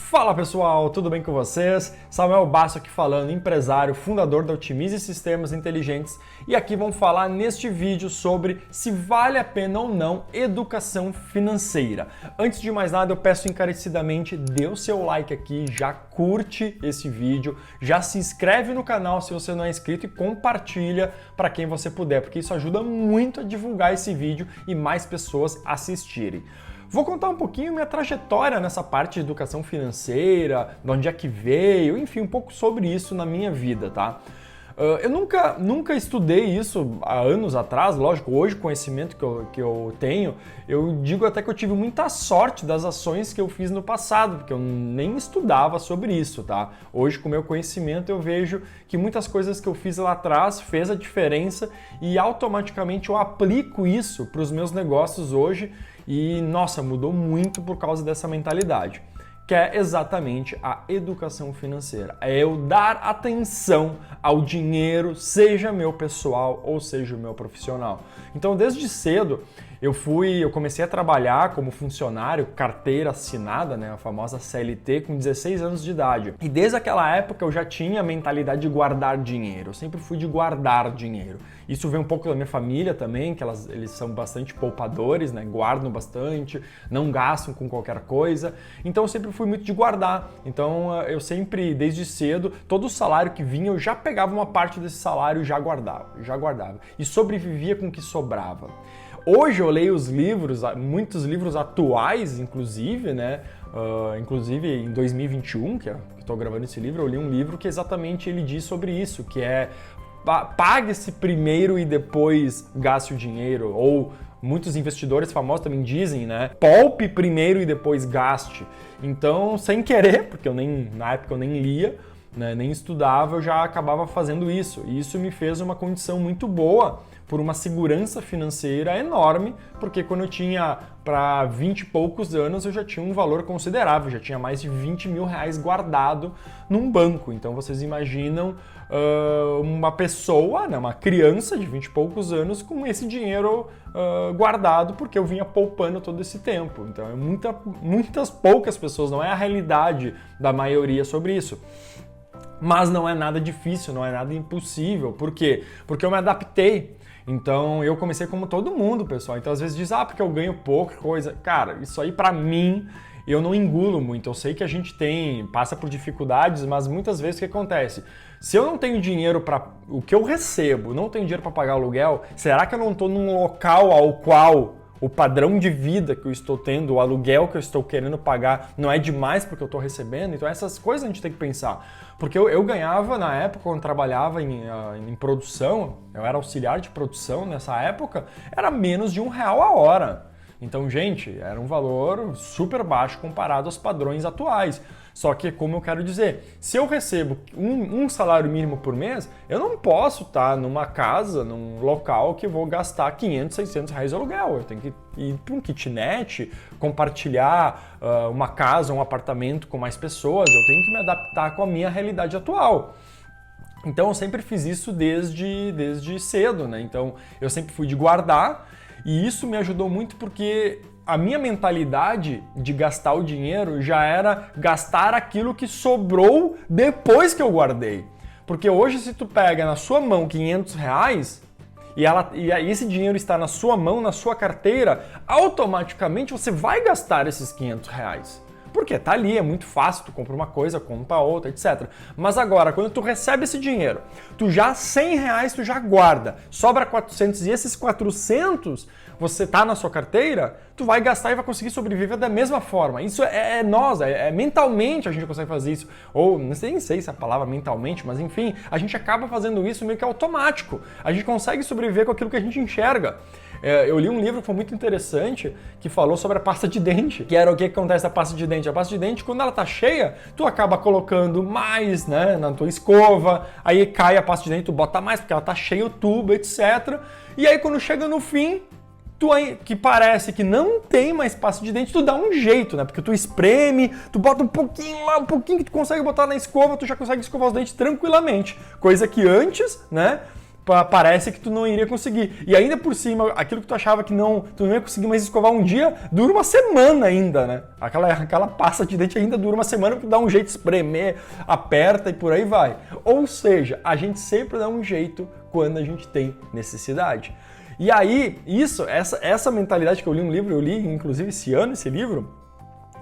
Fala pessoal, tudo bem com vocês? Samuel Basso aqui falando, empresário, fundador da Otimize Sistemas Inteligentes, e aqui vamos falar neste vídeo sobre se vale a pena ou não educação financeira. Antes de mais nada, eu peço encarecidamente, dê o seu like aqui, já curte esse vídeo, já se inscreve no canal se você não é inscrito e compartilha para quem você puder, porque isso ajuda muito a divulgar esse vídeo e mais pessoas assistirem. Vou contar um pouquinho minha trajetória nessa parte de educação financeira, de onde é que veio, enfim, um pouco sobre isso na minha vida, tá? Eu nunca estudei isso há anos atrás, lógico, hoje o conhecimento que eu tenho, eu digo até que eu tive muita sorte das ações que eu fiz no passado, porque eu nem estudava sobre isso, tá? Hoje, com o meu conhecimento, eu vejo que muitas coisas que eu fiz lá atrás fez a diferença e automaticamente eu aplico isso para os meus negócios hoje e, nossa, mudou muito por causa dessa mentalidade, que é exatamente a educação financeira. É eu dar atenção ao dinheiro, seja meu pessoal ou seja o meu profissional. Então, desde cedo, eu comecei a trabalhar como funcionário, carteira assinada, né, a famosa CLT, com 16 anos de idade. E desde aquela época eu já tinha a mentalidade de guardar dinheiro. Eu sempre fui de guardar dinheiro. Isso vem um pouco da minha família também, que eles são bastante poupadores, né, guardam bastante, não gastam com qualquer coisa. Então eu sempre fui muito de guardar. Então eu sempre, desde cedo, todo o salário que vinha, eu já pegava uma parte desse salário e já guardava. E sobrevivia com o que sobrava. Hoje eu leio os livros, muitos livros atuais, inclusive, né? Inclusive em 2021, que eu estou gravando esse livro, eu li um livro que exatamente ele diz sobre isso, que é pague-se primeiro e depois gaste o dinheiro, ou muitos investidores famosos também dizem, né? Poupe primeiro e depois gaste. Então, sem querer, porque na época eu nem lia, né, nem estudava, eu já acabava fazendo isso. E isso me fez uma condição muito boa, por uma segurança financeira enorme, porque quando eu tinha para 20 e poucos anos, eu já tinha um valor considerável, já tinha mais de 20 mil reais guardado num banco. Então vocês imaginam uma pessoa, né, uma criança de 20 e poucos anos com esse dinheiro guardado, porque eu vinha poupando todo esse tempo. Então muitas poucas pessoas, não é a realidade da maioria sobre isso. Mas não é nada difícil, não é nada impossível. Por quê? Porque eu me adaptei. Então eu comecei como todo mundo, pessoal. Então às vezes diz, porque eu ganho pouca coisa. Cara, isso aí pra mim, eu não engulo muito. Eu sei que a gente passa por dificuldades, mas muitas vezes o que acontece? Se eu não tenho dinheiro para o que eu recebo, não tenho dinheiro para pagar aluguel, será que eu não estou num local ao qual o padrão de vida que eu estou tendo, o aluguel que eu estou querendo pagar não é demais porque eu estou recebendo? Então essas coisas a gente tem que pensar. Porque eu ganhava na época, quando trabalhava em produção, eu era auxiliar de produção nessa época, era menos de R$1 a hora. Então, gente, era um valor super baixo comparado aos padrões atuais. Só que, como eu quero dizer, se eu recebo um salário mínimo por mês, eu não posso estar numa casa, num local que eu vou gastar 500, 600 reais de aluguel. Eu tenho que ir para um kitnet, compartilhar uma casa, um apartamento com mais pessoas. Eu tenho que me adaptar com a minha realidade atual. Então, eu sempre fiz isso desde cedo, né? Então, eu sempre fui de guardar e isso me ajudou muito porque a minha mentalidade de gastar o dinheiro já era gastar aquilo que sobrou depois que eu guardei. Porque hoje, se tu pega na sua mão 500 reais e esse dinheiro está na sua mão, na sua carteira, automaticamente você vai gastar esses 500 reais. Porque tá ali, é muito fácil, tu compra uma coisa, compra outra, etc. Mas agora, quando tu recebe esse dinheiro, tu já 100 reais tu já guarda, sobra 400 e esses 400 você tá na sua carteira, tu vai gastar e vai conseguir sobreviver da mesma forma. Isso é mentalmente a gente consegue fazer isso. Ou, nem sei se é a palavra mentalmente, mas enfim, a gente acaba fazendo isso meio que automático. A gente consegue sobreviver com aquilo que a gente enxerga. Eu li um livro que foi muito interessante, que falou sobre a pasta de dente, que era o que acontece na pasta de dente. A pasta de dente, quando ela tá cheia, tu acaba colocando mais, né, na tua escova, aí cai a pasta de dente, tu bota mais, porque ela tá cheia o tubo, etc. E aí quando chega no fim, que parece que não tem mais pasta de dente, tu dá um jeito, né? Porque tu espreme, tu bota um pouquinho lá, um pouquinho que tu consegue botar na escova, tu já consegue escovar os dentes tranquilamente. Coisa que antes, né? parece que tu não iria conseguir. E ainda por cima, aquilo que tu achava que tu não ia conseguir mais escovar um dia, dura uma semana ainda, né? Aquela pasta de dente ainda dura uma semana, porque dá um jeito de espremer, aperta e por aí vai. Ou seja, a gente sempre dá um jeito quando a gente tem necessidade. E aí, essa mentalidade que eu li um livro, eu li inclusive esse ano esse livro,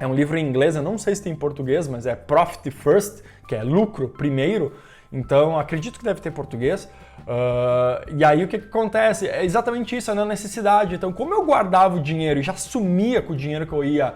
é um livro em inglês, eu não sei se tem em português, mas é Profit First, que é lucro primeiro, então acredito que deve ter em português. E aí o que acontece? É exatamente isso, é na necessidade. Então, como eu guardava o dinheiro e já sumia com o dinheiro que eu ia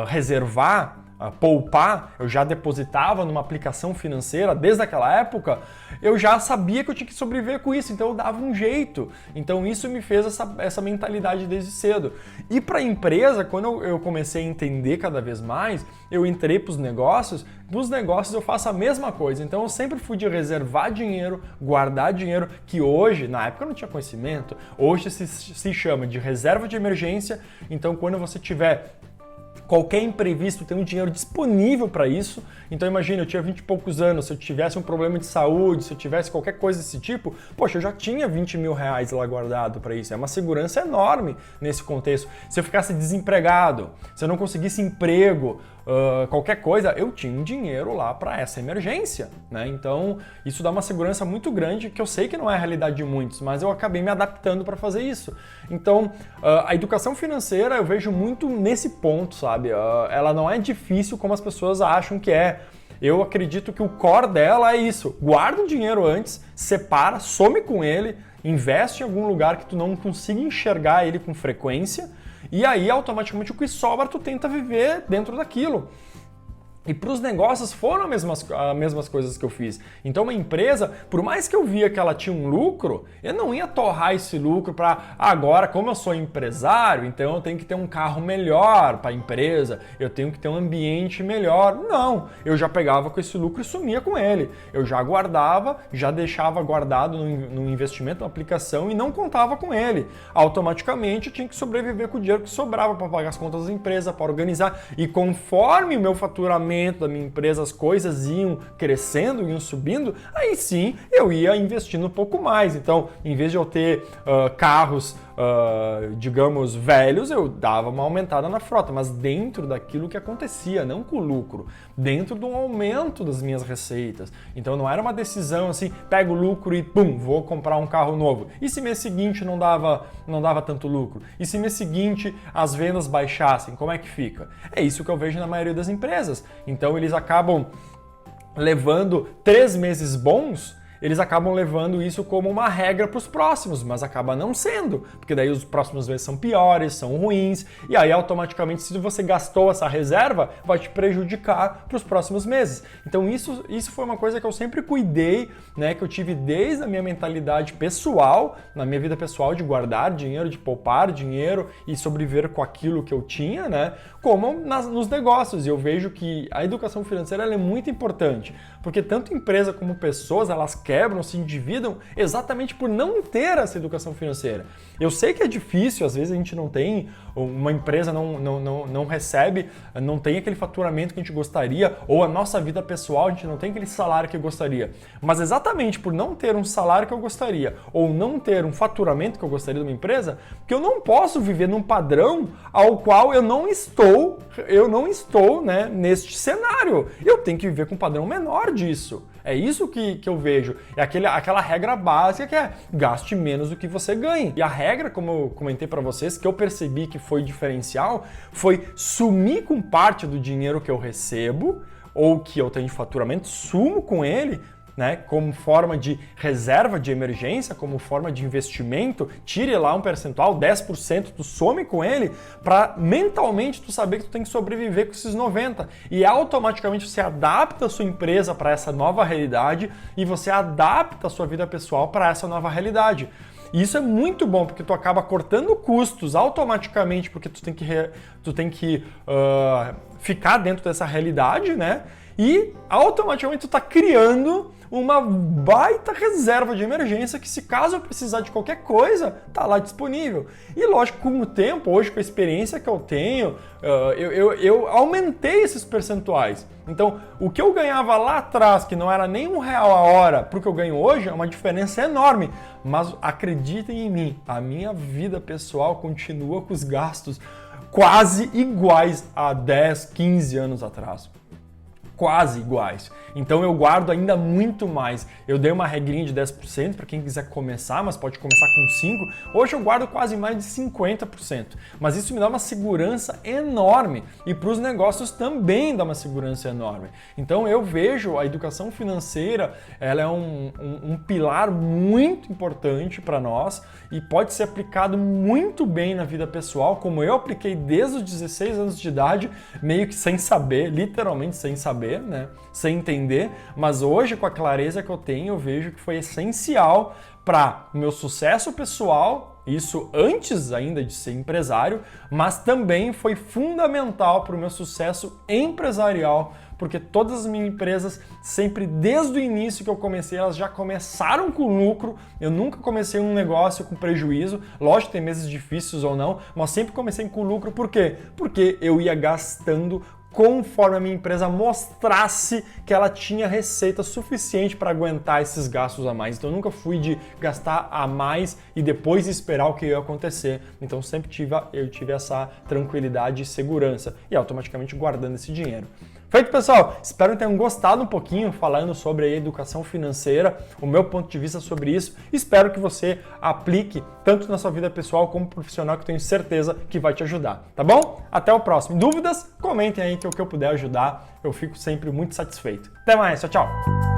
reservar, poupar, eu já depositava numa aplicação financeira desde aquela época, eu já sabia que eu tinha que sobreviver com isso, então eu dava um jeito. Então isso me fez essa mentalidade desde cedo. E para a empresa, quando eu comecei a entender cada vez mais, eu entrei para os negócios, nos negócios eu faço a mesma coisa. Então eu sempre fui de reservar dinheiro, guardar dinheiro, que hoje, na época eu não tinha conhecimento, hoje se chama de reserva de emergência. Então quando você tiver qualquer imprevisto, tem um dinheiro disponível para isso. Então imagina, eu tinha 20 e poucos anos, se eu tivesse um problema de saúde, se eu tivesse qualquer coisa desse tipo, poxa, eu já tinha 20 mil reais lá guardado para isso. É uma segurança enorme nesse contexto. Se eu ficasse desempregado, se eu não conseguisse emprego, qualquer coisa, eu tinha um dinheiro lá para essa emergência, né? Então isso dá uma segurança muito grande, que eu sei que não é a realidade de muitos, mas eu acabei me adaptando para fazer isso. Então a educação financeira eu vejo muito nesse ponto, sabe? Ela não é difícil como as pessoas acham que é. Eu acredito que o core dela é isso. Guarda o dinheiro antes, separa, some com ele, investe em algum lugar que tu não consiga enxergar ele com frequência, e aí automaticamente o que sobra tu tenta viver dentro daquilo. E para os negócios foram as mesmas coisas que eu fiz. Então uma empresa, por mais que eu via que ela tinha um lucro, eu não ia torrar esse lucro para agora, como eu sou empresário, então eu tenho que ter um carro melhor para a empresa, eu tenho que ter um ambiente melhor. Não, eu já pegava com esse lucro e sumia com ele. Eu já guardava, já deixava guardado no investimento, na aplicação e não contava com ele. Automaticamente eu tinha que sobreviver com o dinheiro que sobrava para pagar as contas da empresa, para organizar. E conforme o meu faturamento da minha empresa, as coisas iam crescendo, iam subindo, aí sim eu ia investindo um pouco mais. Então, em vez de eu ter carros, digamos, velhos, eu dava uma aumentada na frota, mas dentro daquilo que acontecia, não com lucro, dentro do aumento das minhas receitas. Então não era uma decisão assim, pego o lucro e pum, vou comprar um carro novo. E se mês seguinte não dava tanto lucro? E se mês seguinte as vendas baixassem, como é que fica? É isso que eu vejo na maioria das empresas. Então eles acabam levando 3 meses bons, eles acabam levando isso como uma regra para os próximos, mas acaba não sendo, porque daí os próximos meses são piores, são ruins, e aí automaticamente se você gastou essa reserva, vai te prejudicar para os próximos meses. Então isso foi uma coisa que eu sempre cuidei, né, que eu tive desde a minha mentalidade pessoal, na minha vida pessoal, de guardar dinheiro, de poupar dinheiro e sobreviver com aquilo que eu tinha, né, como nos negócios. E eu vejo que a educação financeira ela é muito importante, porque tanto empresa como pessoas, elas quebram, se endividam exatamente por não ter essa educação financeira. Eu sei que é difícil, às vezes a gente não tem, uma empresa não recebe, não tem aquele faturamento que a gente gostaria, ou a nossa vida pessoal, a gente não tem aquele salário que eu gostaria. Mas exatamente por não ter um salário que eu gostaria, ou não ter um faturamento que eu gostaria de uma empresa, que eu não posso viver num padrão ao qual eu não estou, né, neste cenário. Eu tenho que viver com um padrão menor disso. É isso que eu vejo. É aquela regra básica que é gaste menos do que você ganha. E a regra, como eu comentei para vocês, que eu percebi que foi diferencial, foi sumir com parte do dinheiro que eu recebo ou que eu tenho de faturamento, sumo com ele, né, como forma de reserva de emergência, como forma de investimento, tire lá um percentual, 10%, tu some com ele, para mentalmente tu saber que tu tem que sobreviver com esses 90%. E automaticamente você adapta a sua empresa para essa nova realidade e você adapta a sua vida pessoal para essa nova realidade. E isso é muito bom, porque tu acaba cortando custos automaticamente, porque tu tem que ficar dentro dessa realidade, né? E automaticamente tu tá criando uma baita reserva de emergência que, se caso eu precisar de qualquer coisa, tá lá disponível. E lógico, com o tempo, hoje com a experiência que eu tenho, eu aumentei esses percentuais. Então, o que eu ganhava lá atrás, que não era nem R$1 a hora, para o que eu ganho hoje, é uma diferença enorme. Mas acreditem em mim, a minha vida pessoal continua com os gastos quase iguais a 10, 15 anos atrás. Quase iguais. Então eu guardo ainda muito mais. Eu dei uma regrinha de 10% para quem quiser começar, mas pode começar com 5%. Hoje eu guardo quase mais de 50%. Mas isso me dá uma segurança enorme. E para os negócios também dá uma segurança enorme. Então eu vejo a educação financeira, ela é um pilar muito importante para nós e pode ser aplicado muito bem na vida pessoal, como eu apliquei desde os 16 anos de idade, meio que sem saber, literalmente sem saber, né? Sem entender, mas hoje com a clareza que eu tenho, eu vejo que foi essencial para o meu sucesso pessoal, isso antes ainda de ser empresário, mas também foi fundamental para o meu sucesso empresarial, porque todas as minhas empresas, sempre desde o início que eu comecei, elas já começaram com lucro. Eu nunca comecei um negócio com prejuízo. Lógico, tem meses difíceis ou não, mas sempre comecei com lucro. Por quê? Porque eu ia gastando conforme a minha empresa mostrasse que ela tinha receita suficiente para aguentar esses gastos a mais. Então eu nunca fui de gastar a mais e depois esperar o que ia acontecer. Então sempre eu tive essa tranquilidade e segurança e automaticamente guardando esse dinheiro. Feito, pessoal? Espero que tenham gostado um pouquinho falando sobre a educação financeira, o meu ponto de vista sobre isso. Espero que você aplique tanto na sua vida pessoal como profissional, que eu tenho certeza que vai te ajudar, tá bom? Até o próximo. Dúvidas? Comentem aí que o que eu puder ajudar, eu fico sempre muito satisfeito. Até mais, tchau, tchau!